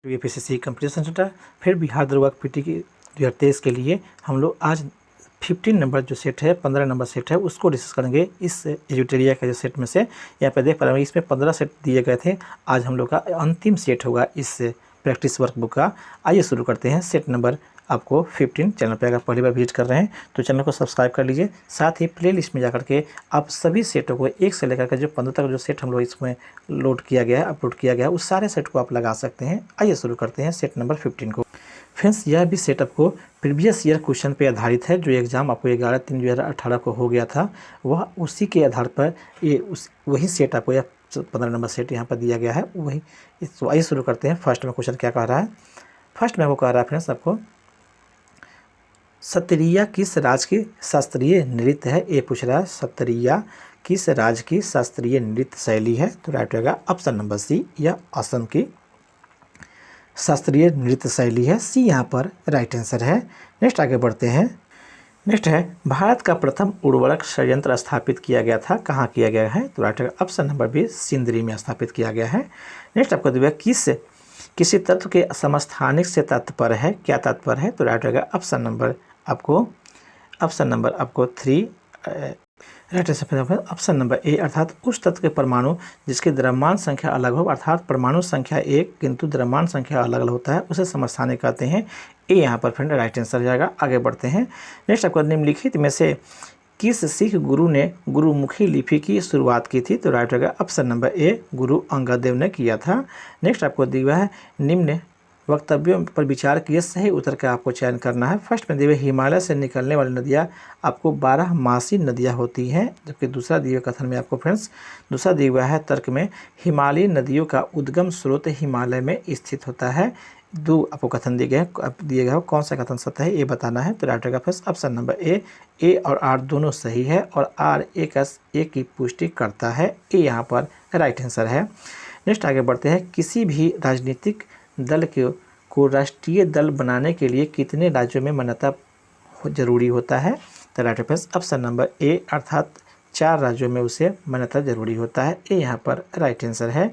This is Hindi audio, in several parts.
यूपीएससी कंपटीशन सेंटर फिर बिहार दरोगा पीटी की 2023 के लिए हम लोग आज 15 नंबर जो सेट है 15 नंबर सेट है उसको डिस्कस करेंगे। इस एजुटेरिया के जो सेट में से यहाँ पर देख पा रहे हैं इसमें 15 सेट दिए गए थे। आज हम लोग का अंतिम सेट होगा इस प्रैक्टिस वर्कबुक का। आइए शुरू करते हैं। सेट नंबर आपको 15 चैनल पे अगर पहली बार विजिट कर रहे हैं तो चैनल को सब्सक्राइब कर लीजिए। साथ ही प्लेलिस्ट में जाकर के आप सभी सेटों को एक से लेकर के जो 15 तक जो सेट हम लोग इसमें लोड किया गया है अपलोड किया गया है उस सारे सेट को आप लगा सकते हैं। आइए शुरू करते हैं सेट नंबर 15 को। फ्रेंड्स यह भी सेट आपको प्रीवियस ईयर क्वेश्चन पे आधारित है। जो एग्ज़ाम आपको 11/3/2018 को हो गया था वह उसी के आधार पर वही सेट आपको यह 15 नंबर सेट यहाँ पर दिया गया है वही। तो आइए शुरू करते हैं। फर्स्ट में क्वेश्चन क्या कह रहा है। फर्स्ट में आपको कह रहा है फ्रेंड्स आपको सत्रिया किस राज्य की शास्त्रीय नृत्य है। ये पूछ रहा है सत्रिया किस राज्य की शास्त्रीय नृत्य शैली है। तो राइट होगा ऑप्शन नंबर सी, यह असम की शास्त्रीय नृत्य शैली है। सी यहाँ पर राइट आंसर है। नेक्स्ट आगे बढ़ते हैं। नेक्स्ट है भारत का प्रथम उर्वरक संयंत्र स्थापित किया गया था, कहाँ किया गया है। तो राइट होगा ऑप्शन नंबर बी, सिंदरी में स्थापित किया गया है। नेक्स्ट आपको दिया किसी तत्व के समस्थानिक से तात्पर्य है, क्या तात्पर्य है। तो राइट होगा ऑप्शन नंबर आपको 3 राइट आंसर ऑप्शन नंबर ए, अर्थात उस तत्व के परमाणु जिसकी द्रव्यमान संख्या अलग हो, अर्थात परमाणु संख्या एक किंतु द्रव्यमान संख्या अलग अलग होता है उसे समस्थानिक कहते हैं। ए यहाँ पर फ्रेंड राइट आंसर जाएगा। आगे बढ़ते हैं। नेक्स्ट आपको निम्नलिखित में से किस सिख गुरु ने गुरुमुखी लिपि की शुरुआत की थी। तो राइट होगा ऑप्शन नंबर ए, गुरु अंगद देव ने किया था। नेक्स्ट आपको दिया है निम्न वक्तव्यों पर विचार किए सही उत्तर का आपको चयन करना है। फर्स्ट में दिए हिमालय से निकलने वाली नदियाँ आपको 12 मासी नदियाँ होती हैं, जबकि दूसरा दिए कथन में आपको फ्रेंड्स दूसरा दिया हुआ है तर्क में हिमालयी नदियों का उद्गम स्रोत हिमालय में स्थित होता है। दो आपको कथन दिए गए हो, कौन सा कथन सत्य है ये बताना है। तो राइट होगा फर्स्ट ऑप्शन नंबर ए और आर दोनों सही है और आर ए की पुष्टि करता है। ए यहाँ पर राइट आंसर है। नेक्स्ट आगे बढ़ते हैं। किसी भी राजनीतिक दल को राष्ट्रीय दल बनाने के लिए कितने राज्यों में मान्यता जरूरी होता है। तो राइट ऑप्शन नंबर ए, अर्थात 4 राज्यों में उसे मान्यता जरूरी होता है। ये यहाँ पर राइट आंसर है।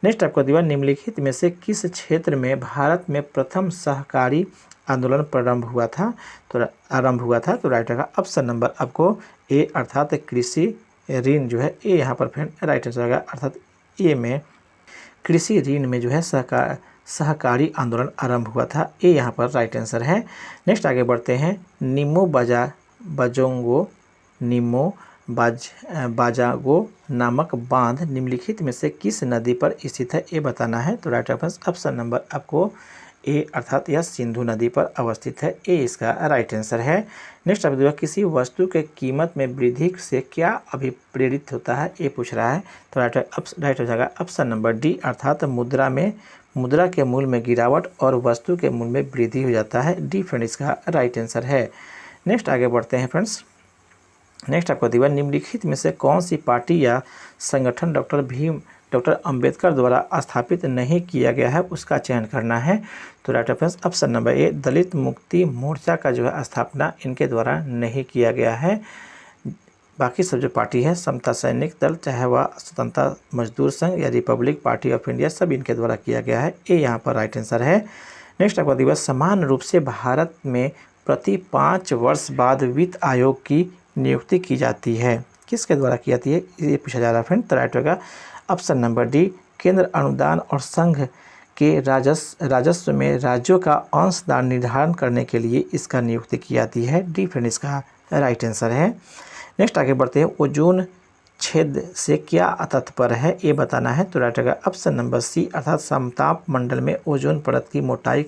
नेक्स्ट आपको दिया निम्नलिखित में से किस क्षेत्र में भारत में प्रथम सहकारी आंदोलन प्रारंभ हुआ था। तो राइट होगा ऑप्शन नंबर आपको ए, अर्थात कृषि ऋण जो है ए यहाँ पर फ्रेंड राइट आंसर होगा, अर्थात ए में कृषि ऋण में जो है सहकारी आंदोलन आरंभ हुआ था। ये यहाँ पर राइट आंसर है। नेक्स्ट आगे बढ़ते हैं। निमो बाजागो नामक बांध निम्नलिखित में से किस नदी पर स्थित है ये बताना है। तो राइट ऑप्शन नंबर आपको ए, अर्थात यह सिंधु नदी पर अवस्थित है। ए इसका राइट आंसर है। नेक्स्ट आप किसी वस्तु के कीमत में वृद्धि से क्या अभिप्रेरित होता है ये पूछ रहा है। तो राइट हो जाएगा ऑप्शन नंबर डी, अर्थात मुद्रा के मूल्य में गिरावट और वस्तु के मूल्य में वृद्धि हो जाता है। डी फ्रेंड इसका राइट आंसर है। नेक्स्ट आगे बढ़ते हैं फ्रेंड्स। नेक्स्ट आपको दिया निम्नलिखित में से कौन सी पार्टी या संगठन डॉक्टर अंबेडकर द्वारा स्थापित नहीं किया गया है उसका चयन करना है। तो राइट ऑप्शन नंबर ए, दलित मुक्ति मोर्चा का जो है स्थापना इनके द्वारा नहीं किया गया है। बाकी सब जो पार्टी है समता सैनिक दल, चाहे वह स्वतंत्रता मजदूर संघ या रिपब्लिक पार्टी ऑफ इंडिया, सब इनके द्वारा किया गया है। ये यहाँ पर राइट आंसर है। नेक्स्ट आपका दिवस समान रूप से भारत में प्रति 5 वर्ष बाद वित्त आयोग की नियुक्ति की जाती है, किसके द्वारा की जाती है ये पूछा जा रहा है फ्रेंड। तो राइट होगा ऑप्शन नंबर डी, केंद्र अनुदान और संघ के राजस्व में राज्यों का अंशदान निर्धारण करने के लिए इसका नियुक्ति की जाती है। डी फ्रेंड इसका राइट आंसर है। नेक्स्ट आगे बढ़ते हैं। ओजोन छेद से क्या तात्पर्य है ये बताना है। तो राइट होगा ऑप्शन नंबर सी, अर्थात समताप मंडल में ओजोन परत की मोटाई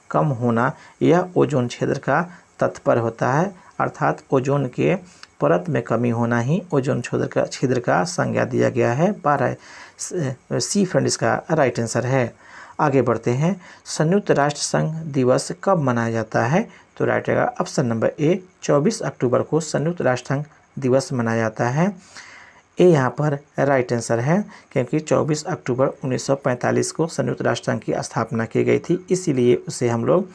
कम होना यह ओजोन छेद का तात्पर्य होता है, अर्थात ओजोन के परत में कमी होना ही ओजोन छिद्र का संज्ञा दिया गया है। 12 सी फ्रेंड इसका राइट आंसर है। आगे बढ़ते हैं। संयुक्त राष्ट्र संघ दिवस कब मनाया जाता है। तो राइट होगा ऑप्शन नंबर ए, 24 अक्टूबर को संयुक्त राष्ट्र संघ दिवस मनाया जाता है। ए यहाँ पर राइट आंसर है, क्योंकि 24 अक्टूबर 1945 को संयुक्त राष्ट्र संघ की स्थापना की गई थी, इसीलिए उसे हम लोग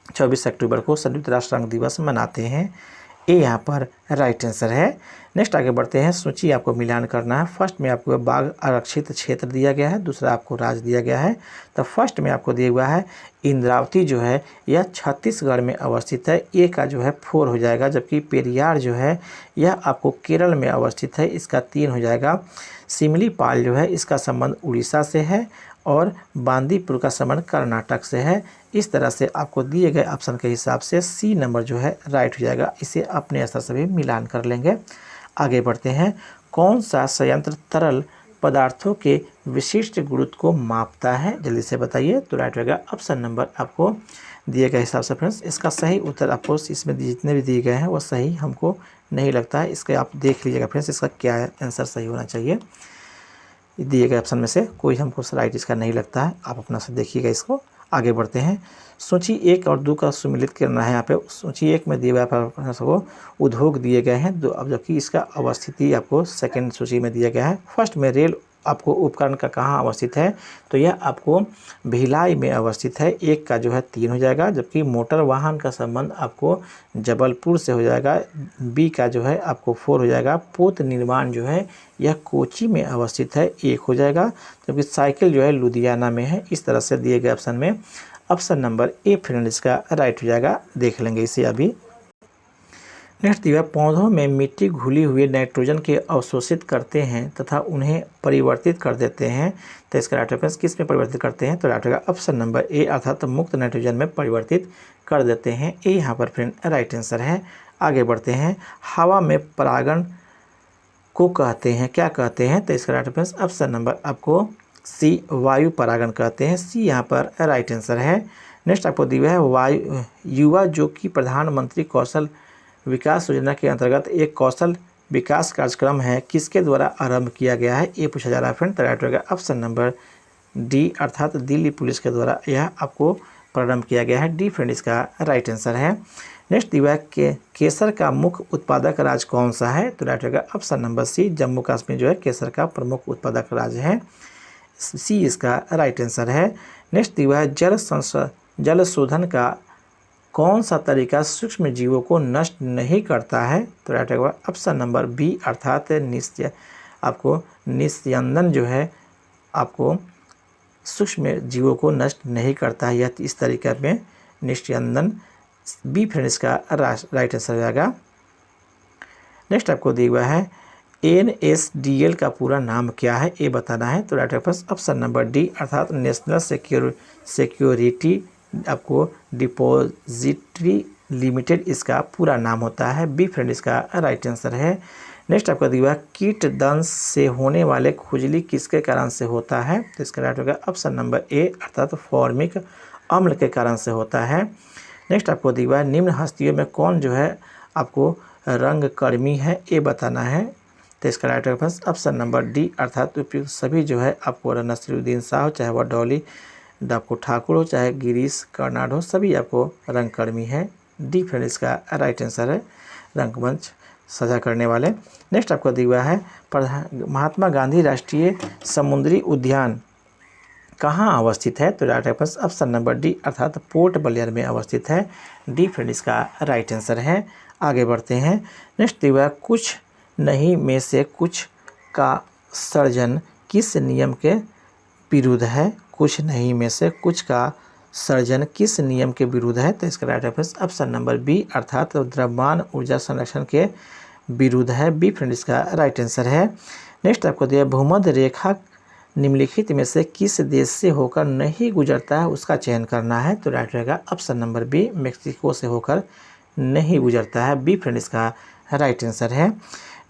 24 अक्टूबर को संयुक्त राष्ट्र संघ दिवस मनाते हैं। ए यहाँ पर राइट आंसर है। नेक्स्ट आगे बढ़ते हैं, सूची आपको मिलान करना है। फर्स्ट में आपको बाघ आरक्षित क्षेत्र दिया गया है, दूसरा आपको राज्य दिया गया है। तो फर्स्ट में आपको दिया हुआ है इंद्रावती जो है यह छत्तीसगढ़ में अवस्थित है, ए का जो है 4 हो जाएगा। जबकि पेरियार जो है यह आपको केरल में अवस्थित है, इसका 3 हो जाएगा। सिमलीपाल जो है इसका संबंध उड़ीसा से है और बांदीपुर का संबंध कर्नाटक से है। इस तरह से आपको दिए गए ऑप्शन के हिसाब से सी नंबर जो है राइट हो जाएगा। इसे अपने स्तर से भी मिलान कर लेंगे। आगे बढ़ते हैं, कौन सा संयंत्र तरल पदार्थों के विशिष्ट गुरुत्व को मापता है, जल्दी से बताइए। तो राइट रहेगा ऑप्शन नंबर आपको दिए गए हिसाब से फ्रेंड्स। इसका सही उत्तर आपको इसमें जितने भी दिए गए हैं वो सही हमको नहीं लगता है। इसके आप देख लीजिएगा फ्रेंड्स, इसका क्या आंसर सही होना चाहिए। दिए गए ऑप्शन में से कोई हमको राइट इसका नहीं लगता है, आप अपना से देखिएगा इसको। आगे बढ़ते हैं, सूची 1 और 2 का सुमिलित करना है। यहाँ पे सूची 1 में दिए हुए आपको उद्योग दिए गए हैं, दो अब जबकि इसका अवस्थिति आपको सेकंड सूची में दिया गया है। फर्स्ट में रेल आपको उपकरण का कहाँ अवस्थित है, तो यह आपको भिलाई में अवस्थित है, एक का जो है 3 हो जाएगा। जबकि मोटर वाहन का संबंध आपको जबलपुर से हो जाएगा, बी का जो है आपको 4 हो जाएगा। पोत निर्माण जो है यह कोची में अवस्थित है, 1 हो जाएगा। जबकि साइकिल जो है लुधियाना में है। इस तरह से दिए गए ऑप्शन में ऑप्शन नंबर ए फ्रेंड इसका राइट हो जाएगा, देख लेंगे इसे अभी। नेक्स्ट दिया, पौधों में मिट्टी घुली हुई नाइट्रोजन के अवशोषित करते हैं तथा उन्हें परिवर्तित कर देते हैं। तो इसका राइट रेफरेंस किस में परिवर्तित करते हैं, तो राइट होगा ऑप्शन नंबर ए, अर्थात मुक्त नाइट्रोजन में परिवर्तित कर देते हैं। ए यहाँ पर फ्रेंड राइट आंसर है। आगे बढ़ते हैं, हवा में परागण को कहते हैं, क्या कहते हैं, तो इसका राइट रेफरेंस ऑप्शन नंबर आपको सी, वायु परागण कहते हैं। सी यहाँ पर राइट आंसर है। नेक्स्ट आपको दिया है वायु युवा, जो कि प्रधानमंत्री कौशल विकास योजना के अंतर्गत एक कौशल विकास कार्यक्रम है, किसके द्वारा आरंभ किया गया है, ये पूछा जा रहा है फ्रेंड। तो राइट होगा ऑप्शन नंबर डी, अर्थात दिल्ली पुलिस के द्वारा यह आपको प्रारंभ किया गया है। डी फ्रेंड इसका राइट आंसर है। नेक्स्ट दिया के केसर का मुख्य उत्पादक राज्य कौन सा है, तो राइट होगा option number C, Jammu Kashmir जो है केसर का प्रमुख उत्पादक राज्य है। सी इसका राइट आंसर है। नेक्स्ट दिया है जल शोधन का कौन सा तरीका सूक्ष्म जीवों को नष्ट नहीं करता है, तो राइट होगा ऑप्शन नंबर बी, अर्थात आपको निस्यंदन जो है आपको सूक्ष्म जीवों को नष्ट नहीं करता है, यह इस तरीके में निस्यंदन। बी फ्रेंड इसका राइट आंसर हो जाएगा। नेक्स्ट आपको दिया हुआ है NSDL का पूरा नाम क्या है, ये बताना है। तो राइट ऑप्शन नंबर डी, अर्थात नेशनल सिक्योरिटी आपको डिपॉजिटरी लिमिटेड इसका पूरा नाम होता है। बी फ्रेंड इसका राइट आंसर है। नेक्स्ट आपको दिया कीट दंश से होने वाले खुजली किसके कारण से होता है, तो इसका राइट होगा ऑप्शन नंबर ए, अर्थात फॉर्मिक अम्ल के कारण से होता है। नेक्स्ट आपको दिया निम्न हस्तियों में कौन जो है आपको रंगकर्मी है, ये बताना है। तो इसका राइट होगा ऑप्शन नंबर डी, अर्थात उपयुक्त सभी जो है आपको नसीरुद्दीन शाह हो, चाहे वह डॉली आपको ठाकुर हो, चाहे गिरीश कर्नाड हो, सभी आपको रंगकर्मी है। डी फ्रेंड इसका राइट आंसर है, रंगमंच सजा करने वाले। नेक्स्ट आपको दिया है महात्मा गांधी राष्ट्रीय समुद्री उद्यान कहाँ अवस्थित है, तो राइट ऑप्शन नंबर डी, अर्थात पोर्ट ब्लेयर में अवस्थित है। डी फ्रेंड इसका राइट आंसर है। आगे बढ़ते हैं, नेक्स्ट दिया कुछ नहीं में से कुछ का सर्जन किस नियम के विरुद्ध है, कुछ नहीं में से कुछ का सर्जन किस नियम के विरुद्ध है, तो इसका राइट ऑप्शन नंबर बी, अर्थात द्रव्यमान ऊर्जा संरक्षण के विरुद्ध है। बी फ्रेंड इसका राइट आंसर है। नेक्स्ट आपको दिया भूमध्य रेखा निम्नलिखित में से किस देश से होकर नहीं गुजरता है, उसका चयन करना है, तो राइट रहेगा ऑप्शन नंबर बी, मेक्सिको से होकर नहीं गुजरता है। बी फ्रेंड इसका राइट आंसर है।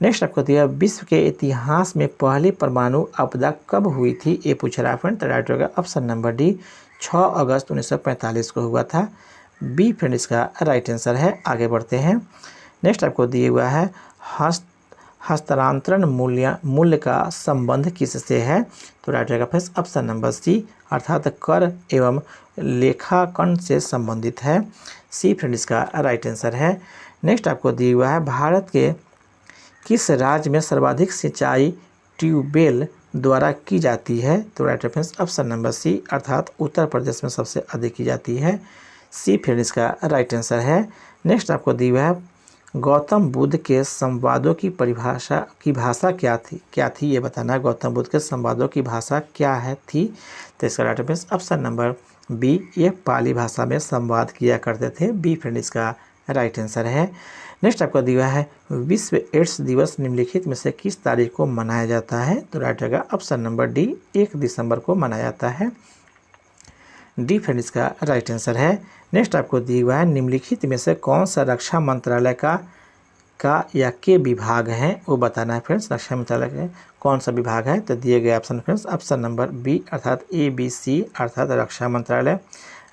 नेक्स्ट आपको दिया विश्व के इतिहास में पहली परमाणु आपदा कब हुई थी, ये पूछ रहा है फ्रेंड, तो राइट होगा ऑप्शन नंबर डी, 6 अगस्त 1945 को हुआ था। बी फ्रेंड इसका राइट आंसर है। आगे बढ़ते हैं, नेक्स्ट आपको दिया हुआ है हस्तांतरण मूल्य का संबंध किससे है, तो राइट रहेगा फ्रेंड्स ऑप्शन नंबर सी, अर्थात कर एवं लेखांकन से संबंधित है। सी फ्रेंड इसका राइट आंसर है। नेक्स्ट आपको दिया हुआ है भारत के किस राज्य में सर्वाधिक सिंचाई ट्यूबवेल द्वारा की जाती है, तो right reference option number C, अर्थात उत्तर प्रदेश में सबसे अधिक की जाती है। सी फ्रेंड इसका राइट आंसर है। नेक्स्ट आपको दिया है गौतम बुद्ध के संवादों की भाषा क्या थी ये बताना है। गौतम बुद्ध के संवादों की भाषा क्या है थी, तो इसका right answer option number B, ये पाली भाषा में संवाद किया करते थे। बी फ्रेंड इसका राइट आंसर है। नेक्स्ट आपका दिया है विश्व एड्स दिवस निम्नलिखित में से किस तारीख को मनाया जाता है, तो राइट होगा ऑप्शन नंबर डी, 1 दिसंबर को मनाया जाता है। डी फ्रेंड इसका राइट आंसर है। नेक्स्ट आपको दिया हुआ है निम्नलिखित में से कौन सा रक्षा मंत्रालय का या के विभाग हैं वो बताना है फ्रेंड्स। रक्षा मंत्रालय के कौन सा विभाग है, तो दिए गए option friends option number B अर्थात ABC अर्थात रक्षा मंत्रालय,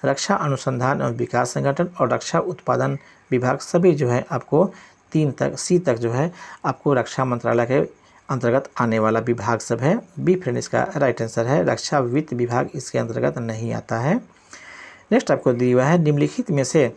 रक्षा अनुसंधान और विकास संगठन और रक्षा उत्पादन विभाग, सभी जो है आपको 3 तक सी तक जो है आपको रक्षा मंत्रालय के अंतर्गत आने वाला विभाग सब है। बी फ्रेंड इसका राइट आंसर है। रक्षा वित्त विभाग इसके अंतर्गत नहीं आता है। नेक्स्ट आपको दिया हुआ है निम्नलिखित में से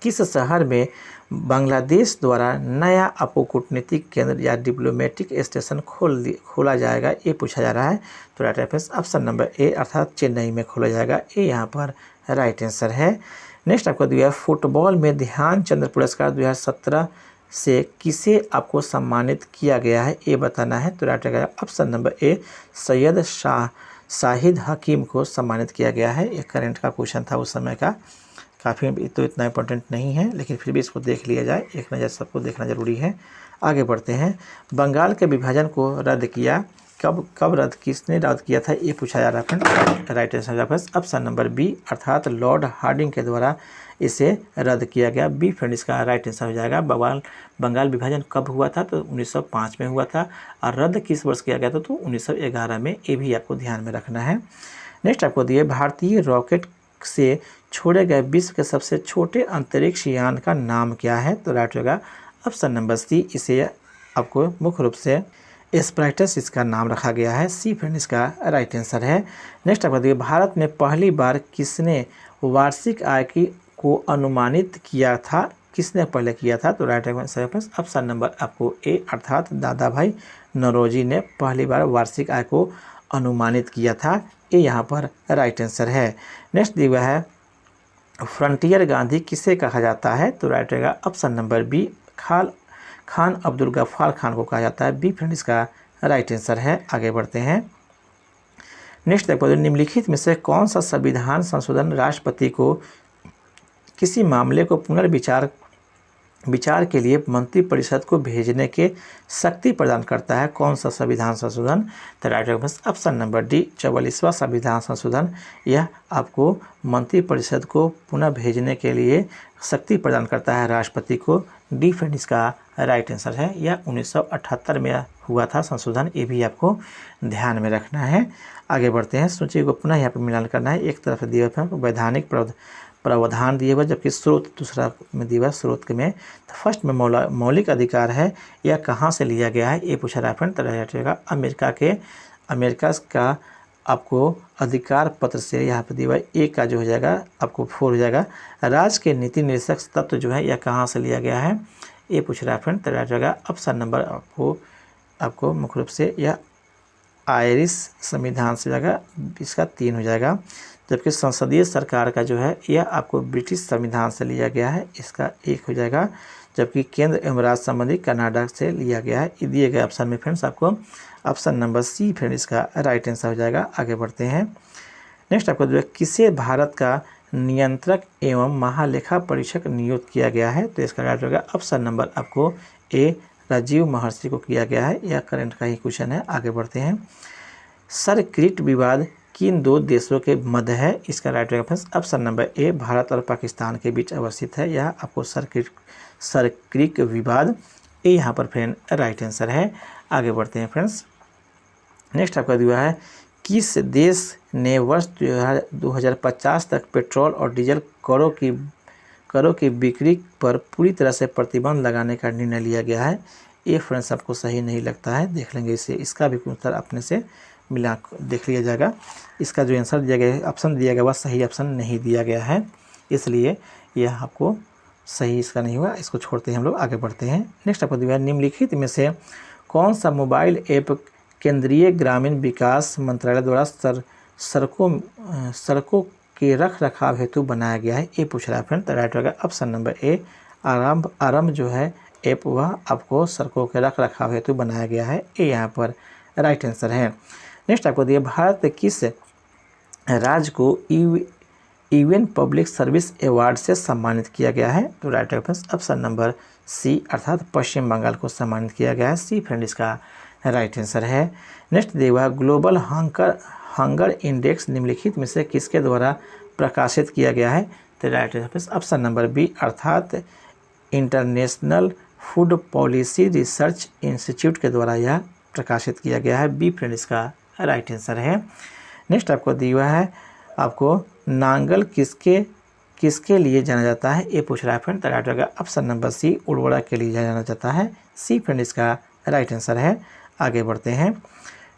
किस शहर में बांग्लादेश द्वारा नया कूटनीतिक केंद्र या डिप्लोमेटिक स्टेशन खोला जाएगा, ये पूछा जा रहा है। तो राइट आंसर ऑप्शन नंबर ए अर्थात चेन्नई में खोला जाएगा, ये यहाँ पर राइट आंसर है। नेक्स्ट आपको दिया है फुटबॉल में ध्यानचंद पुरस्कार 2017 से किसे आपको सम्मानित किया गया है, ये बताना है। तो right answer option number A, Syed Shahid Hakim को सम्मानित किया गया है। ये करंट का क्वेश्चन था उस समय का, काफ़ी तो इतना इंपॉर्टेंट नहीं है लेकिन फिर भी इसको देख लिया जाए, एक नज़र सबको देखना जरूरी है। आगे बढ़ते हैं। बंगाल के विभाजन को रद्द किया कब रद्द किसने रद्द किया था, ये पूछा जा रहा है। Right answer option number B अर्थात लॉर्ड हार्डिंग के द्वारा इसे रद्द किया गया। बी फ्रेंड इसका राइट आंसर हो जाएगा। बंगाल विभाजन कब हुआ था, तो 1905 में हुआ था, और रद्द किस वर्ष किया गया था, तो 1911 में, ये भी आपको ध्यान में रखना है। नेक्स्ट आपको दिए भारतीय रॉकेट से छोड़े गए विश्व के सबसे छोटे अंतरिक्ष यान का नाम क्या है, तो राइट होगा ऑप्शन नंबर सी, इसे आपको मुख्य रूप से स्प्राइटस इसका नाम रखा गया है। सी फ्रेंड इसका राइट आंसर है। नेक्स्ट आपको देखिए भारत में पहली बार किसने वार्षिक आय को अनुमानित किया था, किसने पहले किया था, तो राइट आंसर ऑप्शन नंबर आपको ए अर्थात दादा भाई नौरोजी ने पहली बार वार्षिक आय को अनुमानित किया था, ये यहाँ पर राइट आंसर है। नेक्स्ट दिया है फ्रंटियर गांधी किसे कहा जाता है, तो राइट रहेगा option number B, Khan Abdul Ghaffar Khan को कहा जाता है। बी फ्रेंड इसका राइट आंसर है। आगे बढ़ते हैं। नेक्स्ट देखो निम्नलिखित में से कौन सा संविधान संशोधन राष्ट्रपति को किसी मामले को विचार के लिए मंत्रिपरिषद को भेजने के शक्ति प्रदान करता है, कौन सा संविधान संशोधन, तो right answer option number D 44वां संविधान संशोधन, यह आपको मंत्रिपरिषद को पुनः भेजने के लिए शक्ति प्रदान करता है राष्ट्रपति को। डी फ्रेंड इसका राइट आंसर है। यह 1978 में हुआ था संशोधन, ये भी आपको ध्यान में रखना है। आगे बढ़ते हैं। सूची को पुनः यहाँ पर मिलान करना है। एक तरफ दिए हुए वैधानिक प्रावधान दिए हुए, जबकि स्रोत दूसरा में दिया हुआ स्रोत में। तो फर्स्ट में मौलिक अधिकार है, यह कहाँ से लिया गया है, ये पूछा रेफरेंस रहेगा अमेरिका का आपको अधिकार पत्र से। यहाँ पर दिया हुआ ए का जो हो जाएगा आपको 4 हो जाएगा। राज्य के नीति निर्देशक तत्व जो है यह कहाँ से लिया गया है, ये पूछ रहा है फ्रेंड, तो रहेगा ऑप्शन नंबर आपको मुख्य रूप से यह आयरिश संविधान से जाएगा, इसका 3 हो जाएगा। जबकि संसदीय सरकार का जो है यह आपको ब्रिटिश संविधान से लिया गया है, इसका 1 हो जाएगा। जबकि केंद्र एवं राज्य संबंधी कनाडा से लिया गया है। ये दिए गए ऑप्शन में फ्रेंड्स आपको ऑप्शन नंबर सी फ्रेंड इसका राइट आंसर हो जाएगा। आगे बढ़ते हैं। नेक्स्ट आपको जो है किसे भारत का नियंत्रक एवं महालेखा परीक्षक नियुक्त किया गया है, तो इसका राइट होगा ऑप्शन नंबर आपको ए राजीव महर्षि को किया गया है। यह करंट का ही क्वेश्चन है। आगे बढ़ते हैं। सरक्रिट विवाद किन 2 देशों के मध्य है, इसका राइट होगा ऑप्शन नंबर ए भारत और पाकिस्तान के बीच अवस्थित है। यह आपको सरक्रिक विवाद, ये यहाँ पर फ्रेंड राइट आंसर है। आगे बढ़ते हैं फ्रेंड्स। नेक्स्ट आपका दिया है किस देश ने वर्ष 2050 तक पेट्रोल और डीजल करों की बिक्री पर पूरी तरह से प्रतिबंध लगाने का निर्णय लिया गया है। ये फ्रेंड्स आपको सही नहीं लगता है, देख लेंगे इसे, इसका भी उत्तर अपने से मिला देख लिया जाएगा। इसका जो आंसर दिया गया ऑप्शन दिया गया वह सही ऑप्शन नहीं दिया गया है, इसलिए यह आपको सही इसका नहीं हुआ, इसको छोड़ते हैं हम लोग। आगे बढ़ते हैं। नेक्स्ट आपको दिया निम्नलिखित में से कौन सा मोबाइल ऐप केंद्रीय ग्रामीण विकास मंत्रालय द्वारा सड़कों के रख रखाव हेतु बनाया गया है, ये पूछ रहा है फ्रेंड, तो राइट होगा ऑप्शन नंबर ए आरंभ आरंभ जो है ऐप वह आपको सड़कों के रख रखाव हेतु बनाया गया है, ये यहाँ पर राइट आंसर है। नेक्स्ट आपको दिया भारत किस राज्य को यूएन पब्लिक सर्विस अवार्ड से सम्मानित किया गया है, तो राइट ऑप्शन नंबर सी अर्थात पश्चिम बंगाल को सम्मानित किया गया है, सी फ्रेंड इसका राइट आंसर है। नेक्स्ट दिया ग्लोबल हंगर इंडेक्स निम्नलिखित में से किसके द्वारा प्रकाशित किया गया है, तो राइट ऑप्शन नंबर बी अर्थात international food policy research institute के द्वारा यह प्रकाशित किया गया है, बी फ्रेंड इसका राइट आंसर है। नेक्स्ट आपको दिया है आपको नांगल किसके लिए जाना जाता है, ये पूछ रहा है फ्रेंड, तो राइट होगा ऑप्शन नंबर सी उर्वरक के लिए जाना जाता है, सी फ्रेंड इसका राइट आंसर है। आगे बढ़ते हैं।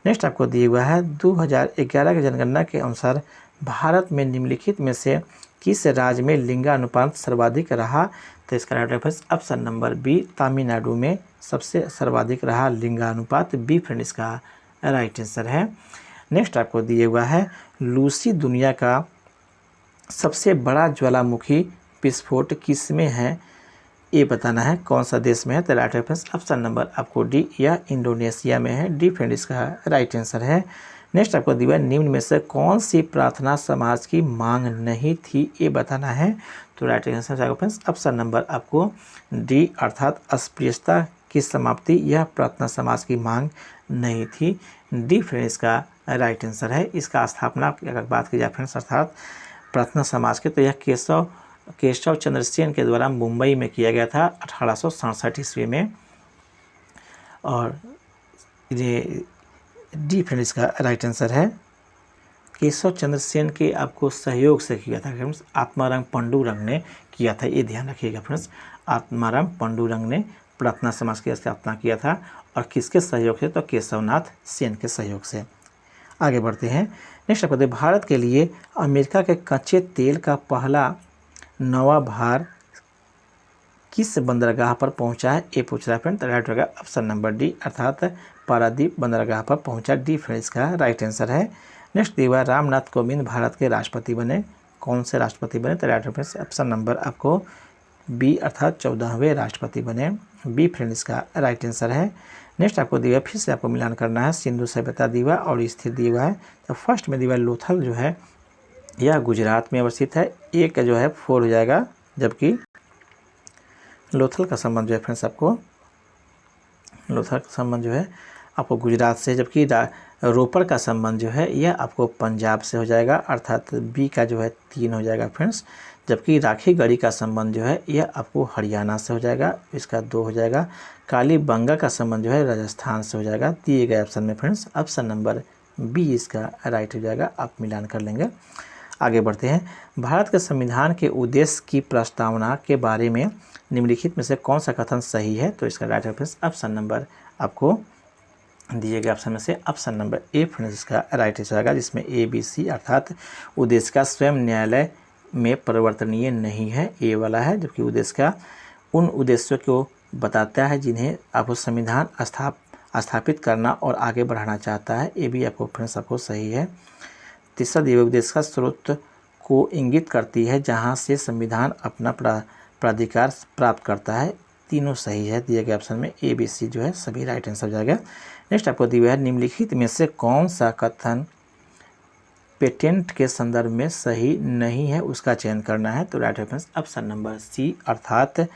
नेक्स्ट आपको दिया हुआ है 2011 की जनगणना के अनुसार भारत में निम्नलिखित में से किस राज्य में लिंगानुपात सर्वाधिक रहा, तो इसका right reference option number B Tamil Nadu में सबसे सर्वाधिक रहा लिंगानुपात, बी फ्रेंड इसका राइट आंसर है। नेक्स्ट आपको दिया हुआ है लूसी दुनिया का सबसे बड़ा ज्वालामुखी विस्फोट किस में है, ये बताना है कौन सा देश में है, तो राइट रेफरेंस ऑप्शन नंबर आपको डी या इंडोनेशिया में है, डी फ्रेंड इसका राइट आंसर है। नेक्स्ट आपको दिया निम्न में से कौन सी प्रार्थना समाज की मांग नहीं थी, ये बताना है, तो right answer friends option number आपको डी अर्थात अस्पृश्यता की समाप्ति यह प्रार्थना समाज की मांग नहीं थी, डी फ्रेंड इसका राइट आंसर है। इसका स्थापना अगर बात की जाए फ्रेंड्स अर्थात प्रार्थना समाज के, तो यह केशव चंद्र सेन के द्वारा मुंबई में किया गया था 1867 ईस्वी में, और ये डी फ्रेंड इसका राइट आंसर है। केशव चंद्र सेन के आपको सहयोग से किया था फ्रेंड्स, आत्माराम पंडुरंग ने किया था, ये ध्यान रखिएगा फ्रेंड्स, आत्माराम पंडुरंग ने प्रार्थना समाज की स्थापना किया था, और किसके सहयोग से, तो केशवनाथ सेन के सहयोग से। आगे बढ़ते हैं। नेक्स्ट आपको भारत के लिए अमेरिका के कच्चे तेल का पहला नवा भार किस बंदरगाह पर पहुंचा है, ये पूछ रहा है फ्रेंड, राइट होगा ऑप्शन नंबर डी अर्थात पारादीप बंदरगाह पर पहुंचा, डी फ्रेंड इसका राइट आंसर है। नेक्स्ट दिया रामनाथ कोविंद भारत के राष्ट्रपति बने, कौन से राष्ट्रपति बने, तो राइट ऑप्शन नंबर आपको बी अर्थात 14वें राष्ट्रपति बने, बी फ्रेंड इसका राइट आंसर है। नेक्स्ट आपको दिया फिर से आपको मिलान करना है सिंधु सभ्यता दिवा और स्थिर दिवा है, तो फर्स्ट में दिवा लोथल जो है यह गुजरात में अवस्थित है, एक जो है 4 हो जाएगा, जबकि लोथल का संबंध जो है फ्रेंड्स आपको लोथल का संबंध जो है आपको गुजरात से, जबकि रोपर का संबंध जो है यह आपको पंजाब से हो जाएगा, अर्थात बी का जो है 3 हो जाएगा फ्रेंड्स, जबकि राखी गढ़ी का संबंध जो है यह आपको हरियाणा से हो जाएगा, इसका 2 हो जाएगा। कालीबंगा का संबंध जो है राजस्थान से हो जाएगा, दिए गए ऑप्शन में फ्रेंड्स ऑप्शन नंबर बी इसका राइट हो जाएगा, आप मिलान कर लेंगे। आगे बढ़ते हैं। भारत के संविधान के उद्देश्य की प्रस्तावना के बारे में निम्नलिखित में से कौन सा कथन सही है, तो इसका राइट फ्रेंड्स ऑप्शन नंबर आपको दिए गए ऑप्शन में से ऑप्शन नंबर ए फ्रेंड्स इसका राइट आंसर आएगा, जिसमें ए बी सी अर्थात उद्देश्य का स्वयं न्यायालय में परिवर्तनीय नहीं है, ए वाला है, जबकि उद्देश्य का उन उद्देश्यों को बताता है जिन्हें आपको संविधान स्थापित करना और आगे बढ़ाना चाहता है, ये भी आपको फ्रेंड्स आपको सही है। तीसरा दिए उद्देश्य का स्रोत को इंगित करती है जहाँ से संविधान अपना प्राधिकार प्राप्त करता है, तीनों सही है, दिए गए ऑप्शन में ए बी सी जो है सभी राइट आंसर हो जाएगा। नेक्स्ट आपको दिया है निम्नलिखित में से कौन सा कथन पेटेंट के संदर्भ में सही नहीं है, उसका चयन करना है, तो right reference option number C अर्थात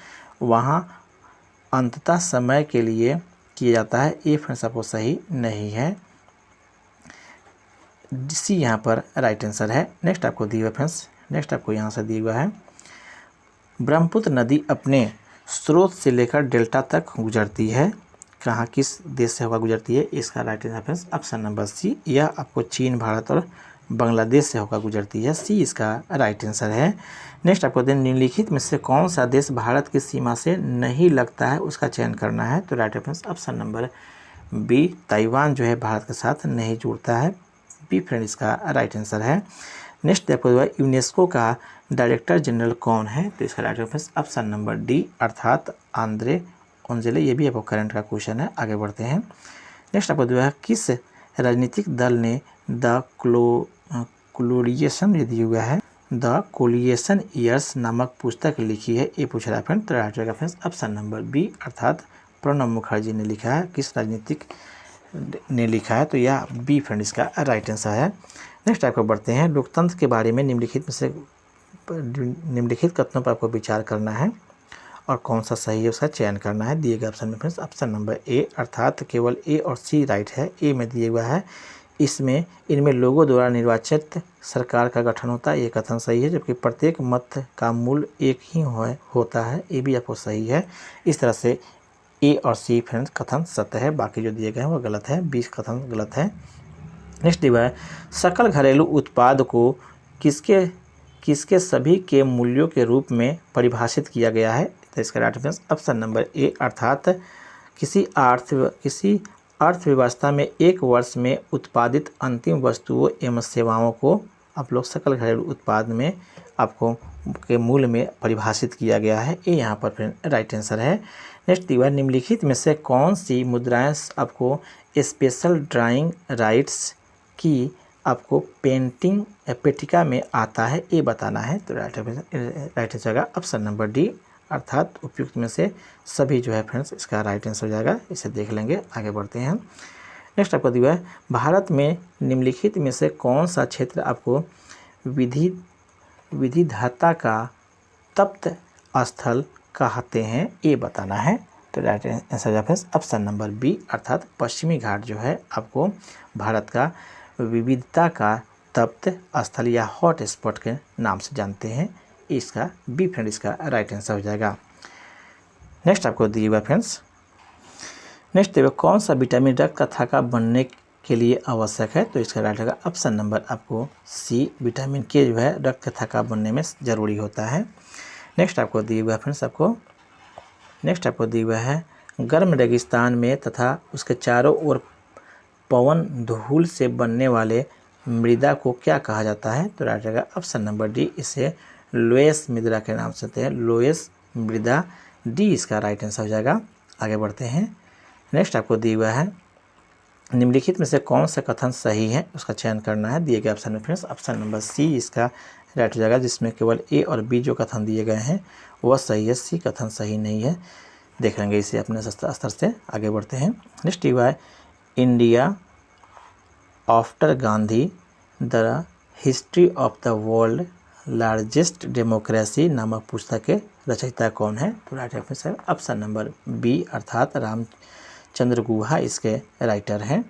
वहाँ अंततः समय के लिए किया जाता है, ये फ्रेंड्स आपको सही नहीं है, सी यहाँ पर राइट आंसर है। नेक्स्ट आपको दिया हुआ फ्रेंड्स, नेक्स्ट आपको यहाँ से दिया हुआ है ब्रह्मपुत्र नदी अपने स्रोत से लेकर डेल्टा तक गुजरती है, कहाँ किस देश से होकर गुजरती है, इसका right answer friends option number C, यह आपको चीन भारत और बांग्लादेश से होकर गुजरती है, सी इसका राइट आंसर है। नेक्स्ट आपको निम्नलिखित में से कौन सा देश भारत की सीमा से नहीं लगता है, उसका चयन करना है, तो right friends option number B Taiwan जो है भारत के साथ नहीं जुड़ता है, बी फ्रेंड इसका राइट आंसर है। नेक्स्ट आपको यूनेस्को का डायरेक्टर जनरल कौन है, तो इसका right friends option number D अर्थात आंद्रे ओंजेले, ये भी आपको करंट का क्वेश्चन है। आगे बढ़ते हैं। नेक्स्ट आपको दिया है किस राजनीतिक दल ने द क्लोरिएशन दिया हुआ है द कोलिएशन ईयर्स नामक पुस्तक लिखी है? ये पूछ रहा है फ्रेंड। तो राइट रहेगा फ्रेंड्स ऑप्शन नंबर बी अर्थात प्रणब मुखर्जी ने लिखा है। किस राजनीतिक ने लिखा है? तो यह बी फ्रेंड इसका राइट आंसर है। नेक्स्ट आपको बढ़ते हैं। लोकतंत्र के बारे में निम्नलिखित कथनों पर आपको विचार करना है और कौन सा सही है उसका चयन करना है। दिए गए ऑप्शन में फ्रेंड्स ऑप्शन नंबर ए अर्थात केवल ए और सी राइट है। ए में दिया हुआ है इनमें लोगों द्वारा निर्वाचित सरकार का गठन होता है, ये कथन सही है। जबकि प्रत्येक मत का मूल्य एक ही होता है, ये भी आपको सही है। इस तरह से ए और सी फ्रेंड्स कथन सत्य है, बाकी जो दिए गए हैं वो गलत है, 20 कथन गलत है। नेक्स्ट दिया है सकल घरेलू उत्पाद को किसके सभी के मूल्यों के रूप में परिभाषित किया गया है? तो इसका राइट आंसर ऑप्शन नंबर ए अर्थात किसी अर्थव्यवस्था में एक वर्ष में उत्पादित अंतिम वस्तुओं एवं सेवाओं को आप लोग सकल घरेलू उत्पाद में आपको के मूल्य में परिभाषित किया गया है। ये यहाँ पर राइट आंसर है। नेक्स्ट दिया है निम्नलिखित में से कौन सी मुद्राएं आपको स्पेशल ड्राइंग राइट्स की आपको पेंटिंग पेटिका में आता है, ये बताना है। तो राइट आंसर का ऑप्शन नंबर डी अर्थात उपयुक्त में से सभी जो है फ्रेंड्स इसका राइट आंसर हो जाएगा। इसे देख लेंगे, आगे बढ़ते हैं। नेक्स्ट आपको दिया है भारत में निम्नलिखित में से कौन सा क्षेत्र आपको विविधता का तप्त स्थल कहते हैं, ये बताना है। तो राइट आंसर है फ्रेंड्स ऑप्शन नंबर बी अर्थात पश्चिमी घाट जो है आपको भारत का विविधता का तप्त स्थल या हॉट स्पॉट के नाम से जानते हैं। इसका बी फ्रेंड इसका राइट आंसर हो जाएगा। नेक्स्ट आपको दिए हुआ फ्रेंड्स नेक्स्ट देखो कौन सा विटामिन रक्त का थक्का बनने के लिए आवश्यक है? तो इसका राइट होगा ऑप्शन नंबर आपको सी विटामिन के जो है रक्त का थक्का बनने में ज़रूरी होता है। नेक्स्ट आपको दिए हुआ फ्रेंड्स नेक्स्ट आपको दिया हुआ है गर्म रेगिस्तान में तथा उसके चारों ओर पवन धूल से बनने वाले मृदा को क्या कहा जाता है? तो राइट रहेगा ऑप्शन नंबर डी, इसे लोएस मृदा के नाम से होते हैं, लोएस मृदा, डी इसका राइट आंसर हो जाएगा। आगे बढ़ते हैं। नेक्स्ट आपको दिया हुआ है निम्नलिखित में से कौन सा कथन सही है उसका चयन करना है। दिए गए ऑप्शन में फ्रेंड्स ऑप्शन नंबर सी इसका राइट हो जाएगा, जिसमें केवल ए और बी जो कथन दिए गए हैं वह सही है, सी कथन सही नहीं है। देख लेंगे इसे अपने स्तर से। आगे बढ़ते हैं। नेक्स्ट दिया हुआ है India after Gandhi the history of the world largest democracy नामक पुस्तक के रचयिता कौन है? तो right answer option number B अर्थात रामचंद्र गुहा इसके राइटर हैं।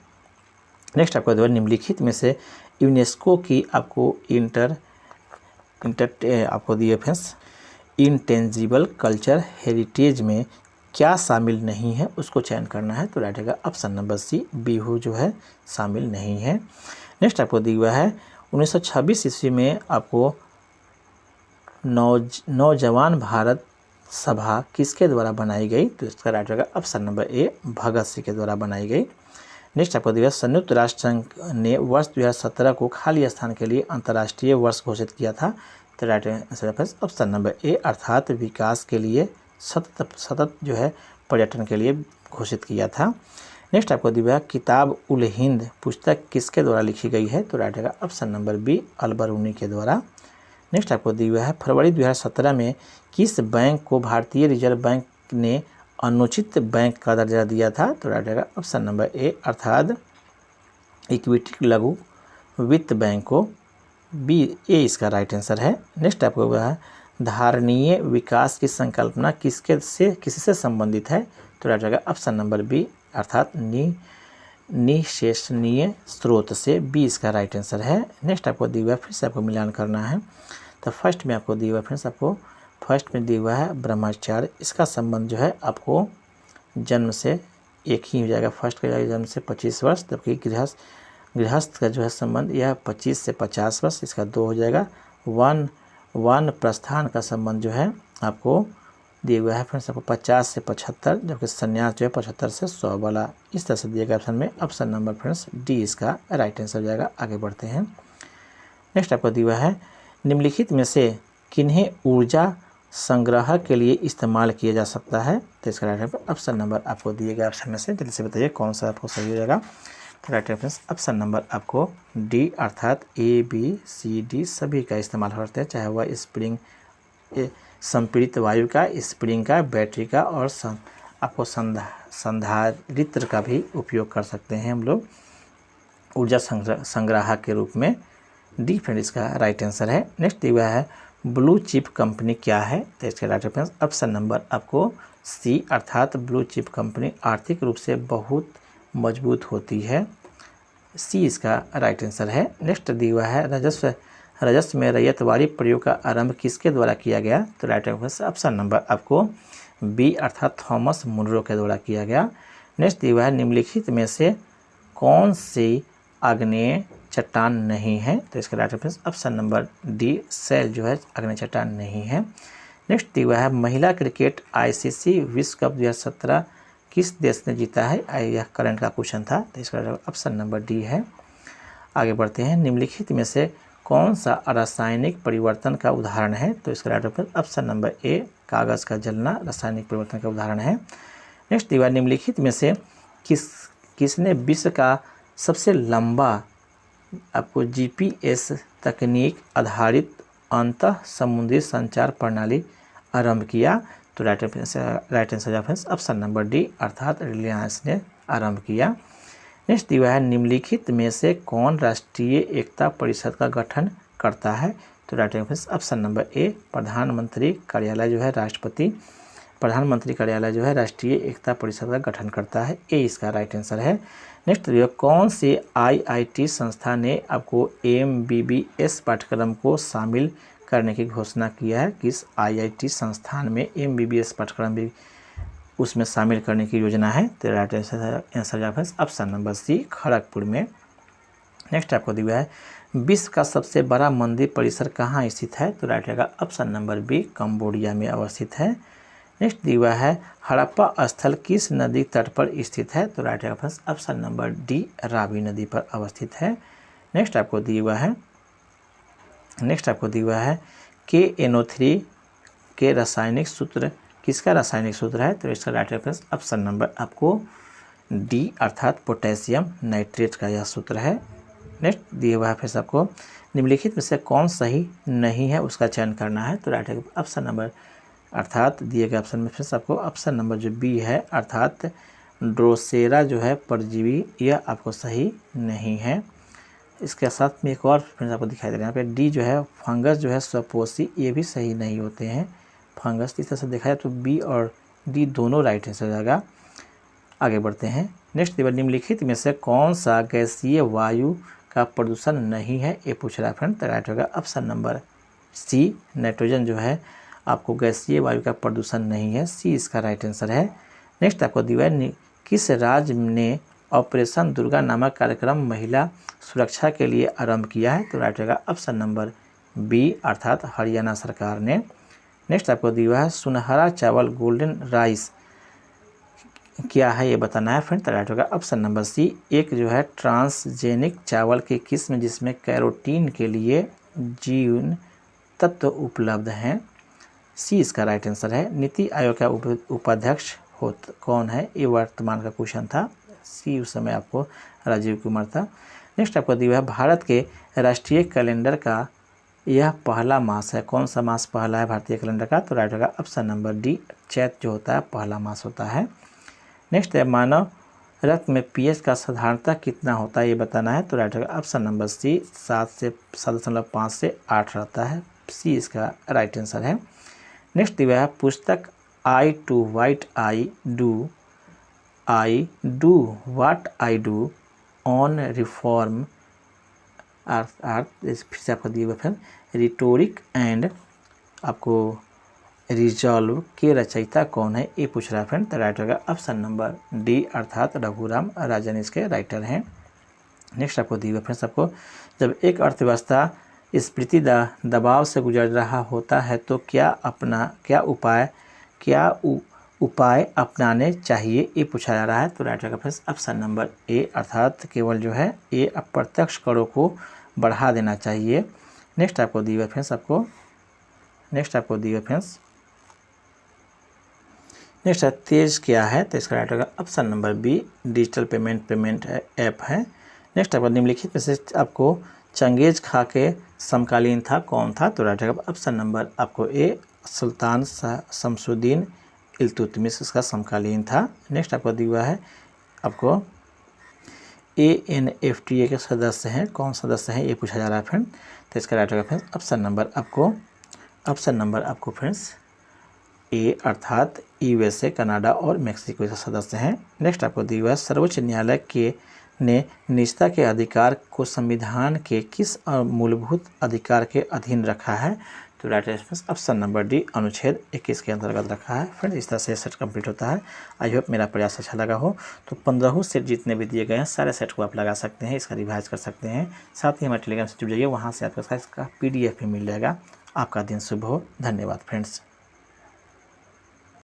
नेक्स्ट आपको द्वारा निम्नलिखित में से यूनेस्को की आपको आपको दिए फ्रेंड्स इंटेंजिबल कल्चर हेरिटेज में क्या शामिल नहीं है उसको चयन करना है। तो राइट रहेगा ऑप्शन नंबर सी बिहू जो है शामिल नहीं है। नेक्स्ट आपको दिया हुआ है 1926 ईस्वी में आपको नौजवान भारत सभा किसके द्वारा बनाई गई? तो इसका राइट रहेगा ऑप्शन नंबर ए भगत सिंह के द्वारा बनाई गई। नेक्स्ट आपको दिया संयुक्त राष्ट्र संघ ने वर्ष 2017 को खाली स्थान के लिए अंतर्राष्ट्रीय वर्ष घोषित किया था। तो राइट आंसर ऑप्शन नंबर ए अर्थात विकास के लिए सतत जो है पर्यटन के लिए घोषित किया था। नेक्स्ट आपको दिया किताब उल हिंद पुस्तक किसके द्वारा लिखी गई है? तो राइट रहेगा ऑप्शन नंबर बी अलबरूनी के द्वारा। नेक्स्ट आपको दिया हुआ है फरवरी 2017 में किस बैंक को भारतीय रिजर्व बैंक ने अनुचित बैंक का दर्जा दिया था? तो राइट रहेगा ऑप्शन नंबर ए अर्थात इक्विटी लघु वित्त बैंक को, बी ए इसका राइट आंसर है। नेक्स्ट आपको हुआ है धारणीय विकास की संकल्पना किससे संबंधित है? तो राइट रहेगा ऑप्शन नंबर बी अर्थात निशेषणीय स्रोत से, बी इसका राइट आंसर है। नेक्स्ट आपको दिया हुआ फिर से आपको मिलान करना है। तो फर्स्ट में आपको दिया हुआ फ्रेंड्स आपको फर्स्ट में दिया हुआ है ब्रह्मचार्य, इसका संबंध जो है आपको जन्म से एक ही हो जाएगा। फर्स्ट का जाएगा जन्म से 25 वर्ष, जबकि गृहस्थ का जो है संबंध यह 25 से 50 वर्ष, इसका 2 हो जाएगा। वन प्रस्थान का संबंध जो है आपको दिया हुआ है फ्रेंड्स आपको 50 से 75, जबकि संन्यास जो है 75 से 100 वाला। इस तरह से दिया गया ऑप्शन में ऑप्शन नंबर फ्रेंड्स डी इसका राइट आंसर हो जाएगा। आगे बढ़ते हैं। नेक्स्ट आपको दिया हुआ है निम्नलिखित में से किन्हें ऊर्जा संग्रह के लिए इस्तेमाल किया जा सकता है? तो इसका राइट ऑप्शन नंबर आपको दिए गए ऑप्शन में से जल्दी से बताइए कौन सा आपको सही हो जाएगा। तो राइट रेफरेंस ऑप्शन नंबर आपको डी अर्थात ए बी सी डी सभी का इस्तेमाल करते हैं, चाहे वह स्प्रिंग संपीड़ित वायु का, स्प्रिंग का, बैटरी का और आपको संधारित्र का भी उपयोग कर सकते हैं हम लोग ऊर्जा संग्राहक के रूप में। डी फ्रेंड इसका राइट आंसर है। नेक्स्ट दिया है ब्लू चिप कंपनी क्या है, तो इसका राइट रेफरेंस ऑप्शन नंबर आपको सी अर्थात ब्लू चिप कंपनी आर्थिक रूप से बहुत मजबूत होती है, सी इसका राइट आंसर है। नेक्स्ट दिया है राजस्व में रैयतवाड़ी प्रयोग का आरंभ किसके द्वारा किया गया, तो राइट आंसर ऑप्शन नंबर आपको बी अर्थात थॉमस मुनरो के द्वारा किया गया। नेक्स्ट दिया है निम्नलिखित में से कौन सी आग्नेय चट्टान नहीं है, तो इसका right answer option number D sill जो है आग्नेय चट्टान नहीं है। नेक्स्ट दिया है महिला क्रिकेट आईसीसी विश्व कप 2017 किस देश ने जीता है, यह करंट का क्वेश्चन था, तो इसका ऑप्शन नंबर डी है। आगे बढ़ते हैं निम्नलिखित में से कौन सा रासायनिक परिवर्तन का उदाहरण है, तो इसका राइट आंसर ऑप्शन नंबर ए कागज़ का जलना रासायनिक परिवर्तन का उदाहरण है। नेक्स्ट दिया निम्नलिखित में से किसने विश्व का सबसे लंबा आपको जीपीएस तकनीक आधारित अंतः समुद्री संचार प्रणाली आरंभ किया, तो right answer option number D अर्थात रिलायंस ने आरंभ किया। नेक्स्ट दिया है निम्नलिखित में से कौन राष्ट्रीय एकता परिषद का गठन करता है, तो राइट आंसर ऑप्शन नंबर ए प्रधानमंत्री कार्यालय जो है प्रधानमंत्री कार्यालय जो है राष्ट्रीय एकता परिषद का गठन करता है, ए इसका राइट आंसर है। नेक्स्ट दिया कौन सी आईआईटी संस्था ने आपको एमबीबीएस पाठ्यक्रम को शामिल करने की घोषणा किया है, किस आईआईटी संस्थान में एमबीबीएस पाठ्यक्रम भी उसमें शामिल करने की योजना है, तो right answer option number C Kharagpur में। नेक्स्ट आपको दिया है विश्व का सबसे बड़ा मंदिर परिसर कहाँ स्थित है, तो राइट आएगा ऑप्शन नंबर बी कंबोडिया में अवस्थित है। नेक्स्ट दिया है हड़प्पा स्थल किस नदी तट पर स्थित है, तो राइट आएगा ऑप्शन नंबर डी रावी नदी पर अवस्थित है। नेक्स्ट आपको दिया है KNO3 के रासायनिक सूत्र किसका रासायनिक सूत्र है, तो इसका राइट रेफरेंस ऑप्शन नंबर आपको डी अर्थात पोटेशियम नाइट्रेट का यह सूत्र है। नेक्स्ट दिया हुआ है फिर आपको निम्नलिखित में से कौन सही नहीं है उसका चयन करना है, तो राइट ऑप्शन नंबर अर्थात दिए गए ऑप्शन में फिर आपको ऑप्शन नंबर जो बी है अर्थात ड्रोसेरा जो है परजीवी यह आपको सही नहीं है। इसके साथ में एक और फ्रेंड्स आपको दिखाई दे रहा है यहाँ पे डी जो है फंगस जो है स्वपोषी ये भी सही नहीं होते हैं फंगस, इस तरह से देखा जाए तो बी और डी दोनों राइट आंसर हो जाएगा। आगे बढ़ते हैं नेक्स्ट दिया निम्नलिखित में से कौन सा गैसीय वायु का प्रदूषण नहीं है, ये पूछ रहा है फ्रेंड, तो राइट होगा ऑप्शन नंबर सी नाइट्रोजन जो है आपको गैसीय वायु का प्रदूषण नहीं है, सी इसका राइट आंसर है। नेक्स्ट आपको दिया किस राज्य ने ऑपरेशन दुर्गा नामक कार्यक्रम महिला सुरक्षा के लिए आरंभ किया है, तो राइट होगा ऑप्शन नंबर बी अर्थात हरियाणा सरकार ने। नेक्स्ट आपको दिया है सुनहरा चावल गोल्डन राइस क्या है ये बताना है फ्रेंड, तो राइट होगा ऑप्शन नंबर सी एक जो है ट्रांसजेनिक चावल की किस्म जिसमें कैरोटीन के लिए जीवन तत्व उपलब्ध हैं, सी इसका राइट आंसर है। नीति आयोग का उपाध्यक्ष कौन है, ये वर्तमान का क्वेश्चन था, सी उस समय आपको राजीव कुमार था। नेक्स्ट आपको दिया है भारत के राष्ट्रीय कैलेंडर का यह पहला मास है, कौन सा मास पहला है भारतीय कैलेंडर का, तो राइट होगा ऑप्शन नंबर डी चैत जो होता है पहला मास होता है। नेक्स्ट है मानव रक्त में पीएच का साधारणतः कितना होता है ये बताना है, तो राइट होगा ऑप्शन नंबर सी 7.5 से 8 रहता है, सी इसका राइट आंसर है। नेक्स्ट दिया है पुस्तक I to white I do what I do on reform फिर से आपको दिए हुए फिर रिटोरिक एंड आपको रिजॉल्व के रचयिता कौन है ये पूछ रहा है फ्रेंड, तो राइट होगा ऑप्शन नंबर डी अर्थात रघुराम राजन इसके राइटर हैं। नेक्स्ट आपको दिए हुए फ्रेंड्स आपको जब एक अर्थव्यवस्था स्फीति दबाव से गुजर रहा होता है तो क्या उपाय अपनाने चाहिए ये पूछा जा रहा है, तो राइट होगा फ्रेंड्स ऑप्शन नंबर ए अर्थात केवल जो है ये अप्रत्यक्ष करों को बढ़ा देना चाहिए। नेक्स्ट आपको दिए हुए फ्रेंड्स नेक्स्ट है तेज क्या है, तो इसका राइट होगा option number B, digital payment app है। नेक्स्ट आपका निम्नलिखित में से आपको चंगेज खा के समकालीन था कौन था, तो राइट होगा ऑप्शन नंबर आपको ए, सुल्तान शमसुद्दीन इल्तुतमिश इसका समकालीन था। नेक्स्ट आपको दिया हुआ है आपको ANFTA के सदस्य हैं, कौन सदस्य हैं ये पूछा जा रहा है फ्रेंड, तो इसका राइट होगा फ्रेंड्स ऑप्शन नंबर आपको फ्रेंड्स ए अर्थात USA, कनाडा और मेक्सिको के सदस्य हैं। नेक्स्ट आपको दिया हुआ है सर्वोच्च न्यायालय के ने निजता के अधिकार को संविधान के किस मूलभूत अधिकार के अधीन रखा है, तो right answer option number D, अनुच्छेद 21 के अंतर्गत रखा है। फ्रेंड्स इस तरह से सेट कंप्लीट होता है। आई होप मेरा प्रयास अच्छा लगा हो। तो 15 सेट जितने भी दिए गए हैं सारे सेट को आप लगा सकते हैं, इसका रिवाइज कर सकते हैं। साथ ही हमारे टेलीग्राम से जुड़ जाइए, वहाँ से आपको इसका PDF भी मिल जाएगा। आपका दिन शुभ हो। धन्यवाद फ्रेंड्स।